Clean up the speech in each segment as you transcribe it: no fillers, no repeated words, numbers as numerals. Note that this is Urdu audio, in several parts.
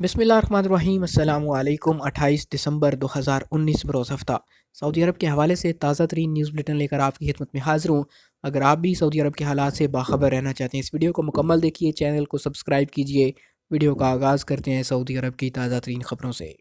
بسم اللہ الرحمن الرحیم۔ السلام علیکم۔ 28 دسمبر 2019 بروز ہفتہ سعودی عرب کے حوالے سے تازہ ترین نیوز بلیٹن لے کر آپ کی خدمت میں حاضر ہوں۔ اگر آپ بھی سعودی عرب کے حالات سے باخبر رہنا چاہتے ہیں، اس ویڈیو کو مکمل دیکھیے، چینل کو سبسکرائب کیجیے۔ ویڈیو کا آغاز کرتے ہیں سعودی عرب کی تازہ ترین خبروں سے۔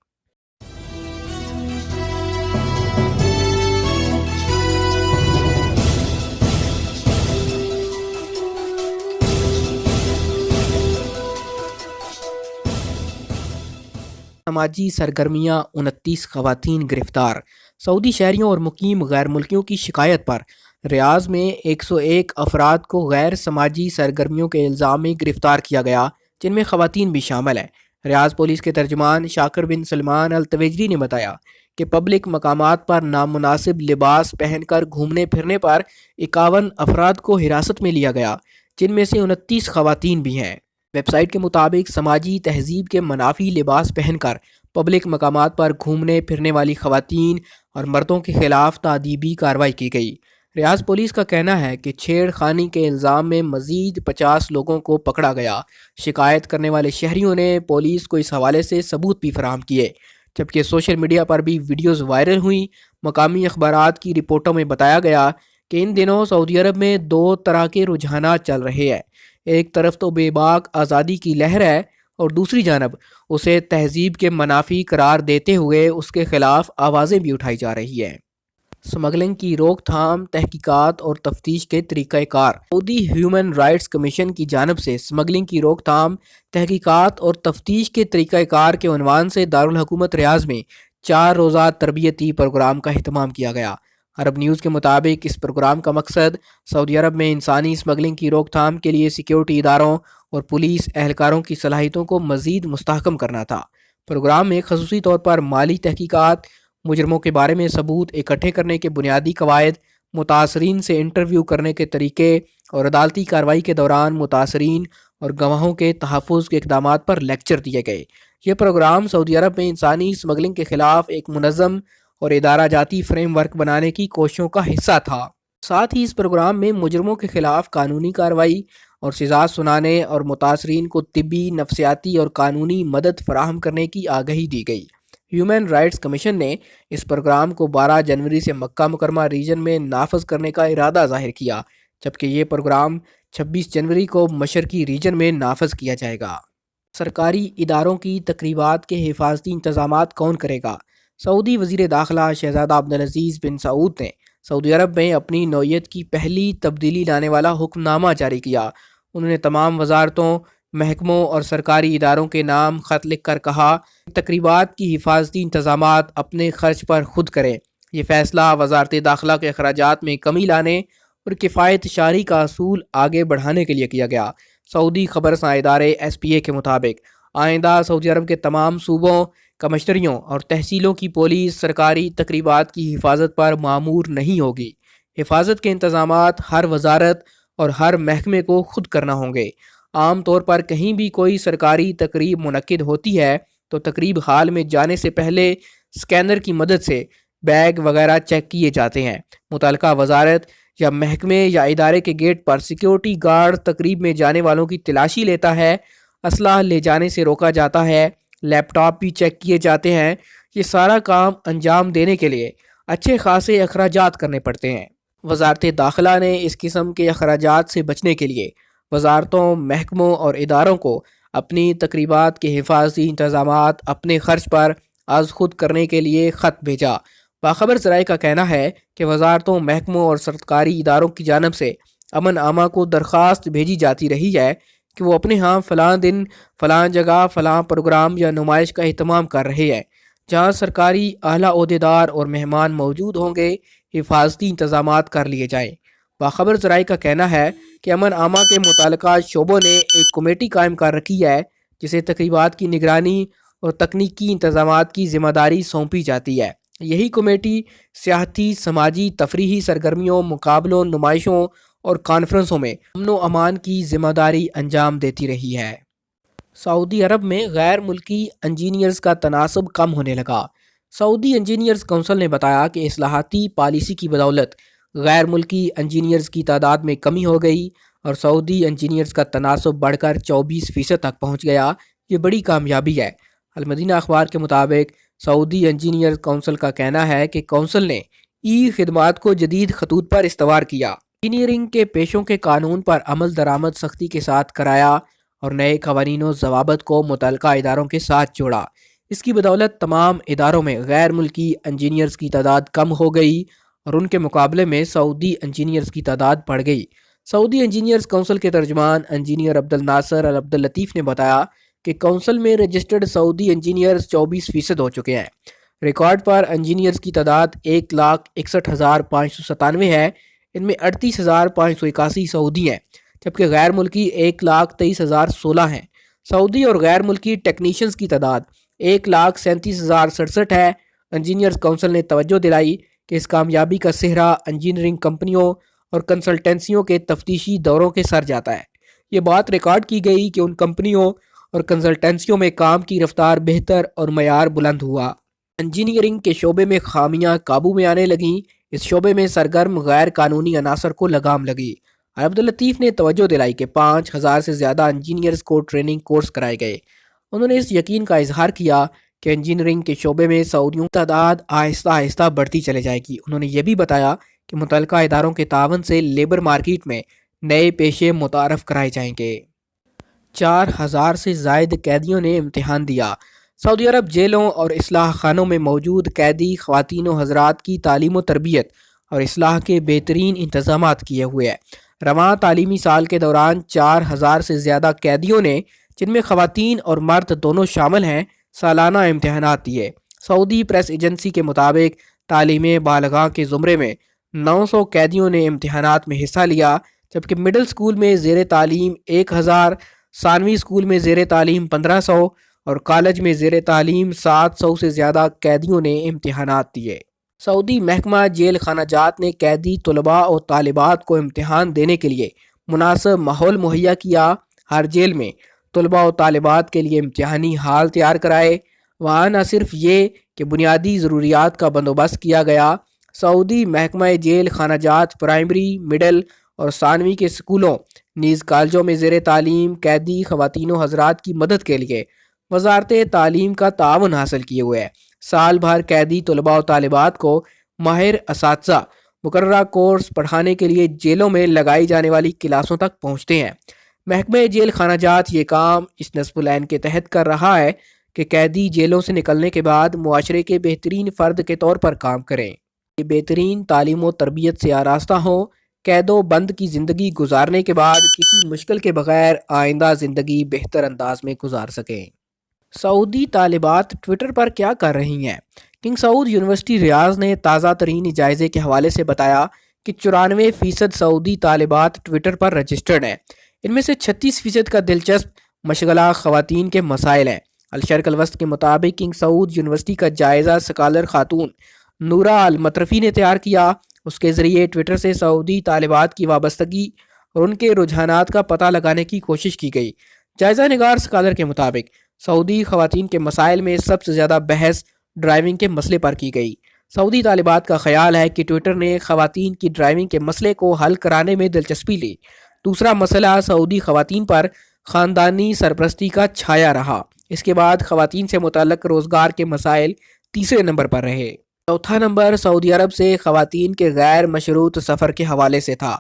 سماجی سرگرمیاں، 29 خواتین گرفتار۔ سعودی شہریوں اور مقیم غیر ملکیوں کی شکایت پر ریاض میں 101 افراد کو غیر سماجی سرگرمیوں کے الزام میں گرفتار کیا گیا، جن میں خواتین بھی شامل ہیں۔ ریاض پولیس کے ترجمان شاکر بن سلمان التویجری نے بتایا کہ پبلک مقامات پر نامناسب لباس پہن کر گھومنے پھرنے پر 51 افراد کو حراست میں لیا گیا، جن میں سے 29 خواتین بھی ہیں۔ ویب سائٹ کے مطابق سماجی تہذیب کے منافی لباس پہن کر پبلک مقامات پر گھومنے پھرنے والی خواتین اور مردوں کے خلاف تادیبی کارروائی کی گئی۔ ریاض پولیس کا کہنا ہے کہ چھیڑ خانی کے الزام میں مزید 50 لوگوں کو پکڑا گیا۔ شکایت کرنے والے شہریوں نے پولیس کو اس حوالے سے ثبوت بھی فراہم کیے، جبکہ سوشل میڈیا پر بھی ویڈیوز وائرل ہوئیں۔ مقامی اخبارات کی رپورٹوں میں بتایا گیا کہ ان دنوں سعودی عرب میں دو طرح کے رجحانات چل رہے ہیں۔ ایک طرف تو بے باک آزادی کی لہر ہے اور دوسری جانب اسے تہذیب کے منافی قرار دیتے ہوئے اس کے خلاف آوازیں بھی اٹھائی جا رہی ہیں۔ سمگلنگ کی روک تھام، تحقیقات اور تفتیش کے طریقہ کار۔ سعودی ہیومن رائٹس کمیشن کی جانب سے سمگلنگ کی روک تھام، تحقیقات اور تفتیش کے طریقہ کار کے عنوان سے دارالحکومت ریاض میں 4 روزہ تربیتی پروگرام کا اہتمام کیا گیا۔ عرب نیوز کے مطابق اس پروگرام کا مقصد سعودی عرب میں انسانی اسمگلنگ کی روک تھام کے لیے سیکیورٹی اداروں اور پولیس اہلکاروں کی صلاحیتوں کو مزید مستحکم کرنا تھا۔ پروگرام میں خصوصی طور پر مالی تحقیقات، مجرموں کے بارے میں ثبوت اکٹھے کرنے کے بنیادی قواعد، متاثرین سے انٹرویو کرنے کے طریقے اور عدالتی کارروائی کے دوران متاثرین اور گواہوں کے تحفظ کے اقدامات پر لیکچر دیے گئے۔ یہ پروگرام سعودی عرب میں انسانی اسمگلنگ کے خلاف ایک منظم اور ادارہ جاتی فریم ورک بنانے کی کوششوں کا حصہ تھا۔ ساتھ ہی اس پروگرام میں مجرموں کے خلاف قانونی کارروائی اور سزا سنانے اور متاثرین کو طبی، نفسیاتی اور قانونی مدد فراہم کرنے کی آگاہی دی گئی۔ ہیومن رائٹس کمیشن نے اس پروگرام کو 12 جنوری سے مکہ مکرمہ ریجن میں نافذ کرنے کا ارادہ ظاہر کیا، جبکہ یہ پروگرام 26 جنوری کو مشرقی ریجن میں نافذ کیا جائے گا۔ سرکاری اداروں کی تقریبات کے حفاظتی انتظامات کون کرے گا؟ سعودی وزیر داخلہ شہزادہ عبدالعزیز بن سعود نے سعودی عرب میں اپنی نوعیت کی پہلی تبدیلی لانے والا حکم نامہ جاری کیا۔ انہوں نے تمام وزارتوں، محکموں اور سرکاری اداروں کے نام خط لکھ کر کہا کہ تقریبات کی حفاظتی انتظامات اپنے خرچ پر خود کریں۔ یہ فیصلہ وزارت داخلہ کے اخراجات میں کمی لانے اور کفایت شاری کا اصول آگے بڑھانے کے لیے کیا گیا۔ سعودی خبرساں ادارے SPA کے مطابق آئندہ سعودی عرب کے تمام صوبوں، کمشنریوں اور تحصیلوں کی پولیس سرکاری تقریبات کی حفاظت پر مامور نہیں ہوگی۔ حفاظت کے انتظامات ہر وزارت اور ہر محکمے کو خود کرنا ہوں گے۔ عام طور پر کہیں بھی کوئی سرکاری تقریب منعقد ہوتی ہے تو تقریب ہال میں جانے سے پہلے اسکینر کی مدد سے بیگ وغیرہ چیک کیے جاتے ہیں۔ متعلقہ وزارت یا محکمے یا ادارے کے گیٹ پر سیکیورٹی گارڈ تقریب میں جانے والوں کی تلاشی لیتا ہے، اسلحہ لے جانے سے روکا جاتا ہے، لیپ ٹاپ بھی چیک کیے جاتے ہیں۔ یہ سارا کام انجام دینے کے لیے اچھے خاصے اخراجات کرنے پڑتے ہیں۔ وزارت داخلہ نے اس قسم کے اخراجات سے بچنے کے لیے وزارتوں، محکموں اور اداروں کو اپنی تقریبات کے حفاظتی انتظامات اپنے خرچ پر از خود کرنے کے لیے خط بھیجا۔ باخبر ذرائع کا کہنا ہے کہ وزارتوں، محکموں اور سرکاری اداروں کی جانب سے امن عامہ کو درخواست بھیجی جاتی رہی ہے کہ وہ اپنے ہاں فلاں دن، فلاں جگہ، فلاں پروگرام یا نمائش کا اہتمام کر رہے ہیں، جہاں سرکاری اعلیٰ عہدیدار اور مہمان موجود ہوں گے، حفاظتی انتظامات کر لیے جائیں۔ باخبر ذرائع کا کہنا ہے کہ امن عامہ کے متعلقہ شعبوں نے ایک کمیٹی قائم کر رکھی ہے جسے تقریبات کی نگرانی اور تکنیکی انتظامات کی ذمہ داری سونپی جاتی ہے۔ یہی کمیٹی سیاحتی، سماجی، تفریحی سرگرمیوں، مقابلوں، نمائشوں اور کانفرنسوں میں امن و امان کی ذمہ داری انجام دیتی رہی ہے۔ سعودی عرب میں غیر ملکی انجینئرز کا تناسب کم ہونے لگا۔ سعودی انجینئرز کونسل نے بتایا کہ اصلاحاتی پالیسی کی بدولت غیر ملکی انجینئرز کی تعداد میں کمی ہو گئی اور سعودی انجینئرز کا تناسب بڑھ کر 24% تک پہنچ گیا۔ یہ بڑی کامیابی ہے۔ المدینہ اخبار کے مطابق سعودی انجینئر کونسل کا کہنا ہے کہ کونسل نے ای خدمات کو جدید خطوط پر استوار کیا، انجینئرنگ کے پیشوں کے قانون پر عمل درآمد سختی کے ساتھ کرایا اور نئے قوانین و ضوابط کو متعلقہ اداروں کے ساتھ جوڑا۔ اس کی بدولت تمام اداروں میں غیر ملکی انجینئرز کی تعداد کم ہو گئی اور ان کے مقابلے میں سعودی انجینئرز کی تعداد بڑھ گئی۔ سعودی انجینئرز کونسل کے ترجمان انجینئر عبد الناصر العبداللطیف نے بتایا کہ کونسل میں رجسٹرڈ سعودی انجینئرز 24% ہو چکے ہیں۔ ریکارڈ پر انجینئرز کی تعداد 1,61,597 ہے، ان میں 38,581 سعودی ہیں، جبکہ غیر ملکی 1,23,016 ہیں۔ سعودی اور غیر ملکی ٹیکنیشینز کی تعداد 1,37,067 ہے۔ انجینئرز کونسل نے توجہ دلائی کہ اس کامیابی کا سہرا انجینئرنگ کمپنیوں اور کنسلٹنسیوں کے تفتیشی دوروں کے سر جاتا ہے۔ یہ بات ریکارڈ کی گئی کہ ان کمپنیوں اور کنسلٹنسیوں میں کام کی رفتار بہتر اور معیار بلند ہوا۔ انجینئرنگ کے شعبے میں خامیاں قابو میں آنے لگیں، اس شعبے میں سرگرم غیر قانونی عناصر کو لگام لگی۔ عبداللطیف نے توجہ دلائی کہ 5,000 سے زیادہ انجینئرز کو ٹریننگ کورس کرائے گئے۔ انہوں نے اس یقین کا اظہار کیا کہ انجینئرنگ کے شعبے میں سعودیوں کی تعداد آہستہ آہستہ بڑھتی چلے جائے گی۔ انہوں نے یہ بھی بتایا کہ متعلقہ اداروں کے تعاون سے لیبر مارکیٹ میں نئے پیشے متعارف کرائے جائیں گے۔ 4,000 سے زائد قیدیوں نے امتحان دیا۔ سعودی عرب جیلوں اور اصلاح خانوں میں موجود قیدی خواتین و حضرات کی تعلیم و تربیت اور اصلاح کے بہترین انتظامات کیے ہوئے ہیں۔ رواں تعلیمی سال کے دوران 4,000 سے زیادہ قیدیوں نے، جن میں خواتین اور مرد دونوں شامل ہیں، سالانہ امتحانات دیے۔ سعودی پریس ایجنسی کے مطابق تعلیم بالغاہ کے زمرے میں 900 قیدیوں نے امتحانات میں حصہ لیا، جبکہ مڈل سکول میں زیر تعلیم 1,000، ثانوی سکول میں زیر تعلیم 1,500 اور کالج میں زیر تعلیم 700 سے زیادہ قیدیوں نے امتحانات دیے۔ سعودی محکمہ جیل خانہ جات نے قیدی طلباء اور طالبات کو امتحان دینے کے لیے مناسب ماحول مہیا کیا۔ ہر جیل میں طلباء و طالبات کے لیے امتحانی ہال تیار کرائے۔ وہاں نہ صرف یہ کہ بنیادی ضروریات کا بندوبست کیا گیا، سعودی محکمہ جیل خانہ جات پرائمری، مڈل اور ثانوی کے سکولوں نیز کالجوں میں زیر تعلیم قیدی خواتین و حضرات کی مدد کے لیے وزارت تعلیم کا تعاون حاصل کیے ہوئے ہے۔ سال بھر قیدی طلباء و طالبات کو ماہر اساتذہ مقررہ کورس پڑھانے کے لیے جیلوں میں لگائی جانے والی کلاسوں تک پہنچتے ہیں۔ محکمہ جیل خانہ جات یہ کام اس نصب العین کے تحت کر رہا ہے کہ قیدی جیلوں سے نکلنے کے بعد معاشرے کے بہترین فرد کے طور پر کام کریں، یہ بہترین تعلیم و تربیت سے آراستہ ہوں، قید و بند کی زندگی گزارنے کے بعد کسی مشکل کے بغیر آئندہ زندگی بہتر انداز میں گزار سکیں۔ سعودی طالبات ٹویٹر پر کیا کر رہی ہیں؟ کنگ سعود یونیورسٹی ریاض نے تازہ ترین جائزے کے حوالے سے بتایا کہ 94% سعودی طالبات ٹویٹر پر رجسٹرڈ ہیں۔ ان میں سے 36% کا دلچسپ مشغلہ خواتین کے مسائل ہیں۔ الشرق الوسط کے مطابق کنگ سعود یونیورسٹی کا جائزہ سکالر خاتون نورا المطرفی نے تیار کیا۔ اس کے ذریعے ٹویٹر سے سعودی طالبات کی وابستگی اور ان کے رجحانات کا پتہ لگانے کی کوشش کی گئی۔ جائزہ نگار سکالر کے مطابق سعودی خواتین کے مسائل میں سب سے زیادہ بحث ڈرائیونگ کے مسئلے پر کی گئی۔ سعودی طالبات کا خیال ہے کہ ٹویٹر نے خواتین کی ڈرائیونگ کے مسئلے کو حل کرانے میں دلچسپی لی۔ دوسرا مسئلہ سعودی خواتین پر خاندانی سرپرستی کا چھایا رہا۔ اس کے بعد خواتین سے متعلق روزگار کے مسائل تیسرے نمبر پر رہے۔ چوتھا نمبر سعودی عرب سے خواتین کے غیر مشروط سفر کے حوالے سے تھا۔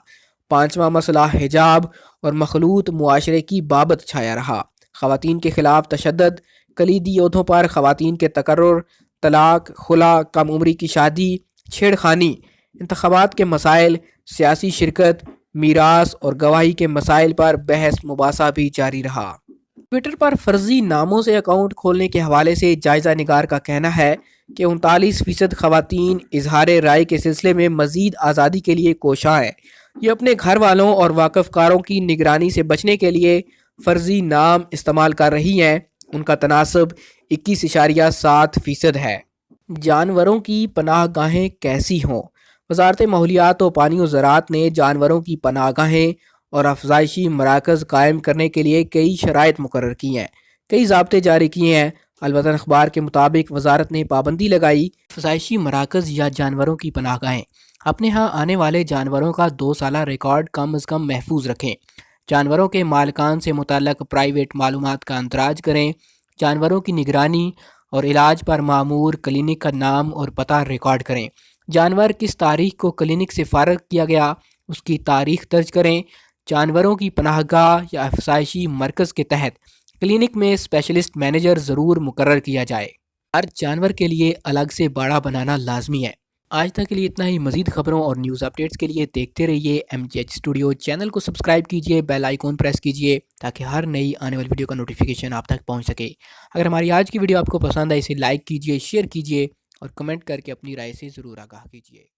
پانچواں مسئلہ حجاب اور مخلوط معاشرے کی بابت چھایا رہا۔ خواتین کے خلاف تشدد، کلیدی عہدوں پر خواتین کے تقرر، طلاق، خلا، کم عمری کی شادی، چھیڑ خانی، انتخابات کے مسائل، سیاسی شرکت، میراث اور گواہی کے مسائل پر بحث مباحثہ بھی جاری رہا۔ ٹویٹر پر فرضی ناموں سے اکاؤنٹ کھولنے کے حوالے سے جائزہ نگار کا کہنا ہے کہ 39% خواتین اظہار رائے کے سلسلے میں مزید آزادی کے لیے کوشاں ہیں۔ یہ اپنے گھر والوں اور واقف کاروں کی نگرانی سے بچنے کے لیے فرضی نام استعمال کر رہی ہیں۔ ان کا تناسب 21.7% ہے۔ جانوروں کی پناہ گاہیں کیسی ہوں؟ وزارت ماحولیات و پانی و زراعت نے جانوروں کی پناہ گاہیں اور افزائشی مراکز قائم کرنے کے لیے کئی شرائط مقرر کی ہیں، کئی ضابطے جاری کیے ہیں۔ الوطن اخبار کے مطابق وزارت نے پابندی لگائی افزائشی مراکز یا جانوروں کی پناہ گاہیں اپنے ہاں آنے والے جانوروں کا 2 سالہ ریکارڈ کم از کم محفوظ رکھیں، جانوروں کے مالکان سے متعلق پرائیویٹ معلومات کا اندراج کریں، جانوروں کی نگرانی اور علاج پر معمور کلینک کا نام اور پتہ ریکارڈ کریں۔ جانور کس تاریخ کو کلینک سے فارغ کیا گیا اس کی تاریخ درج کریں۔ جانوروں کی پناہ گاہ یا افزائشی مرکز کے تحت کلینک میں اسپیشلسٹ مینیجر ضرور مقرر کیا جائے۔ ہر جانور کے لیے الگ سے باڑہ بنانا لازمی ہے۔ آج تک کے لیے اتنا ہی۔ مزید خبروں اور نیوز اپڈیٹس کے لیے دیکھتے رہیے MGH اسٹوڈیو۔ چینل کو سبسکرائب کیجئے، بیل آئیکن پریس کیجئے تاکہ ہر نئی آنے والی ویڈیو کا نوٹیفیکیشن آپ تک پہنچ سکے۔ اگر ہماری آج کی ویڈیو آپ کو پسند ہے اسے لائک کیجئے، شیئر کیجئے اور کمنٹ کر کے اپنی رائے سے ضرور آگاہ کیجئے۔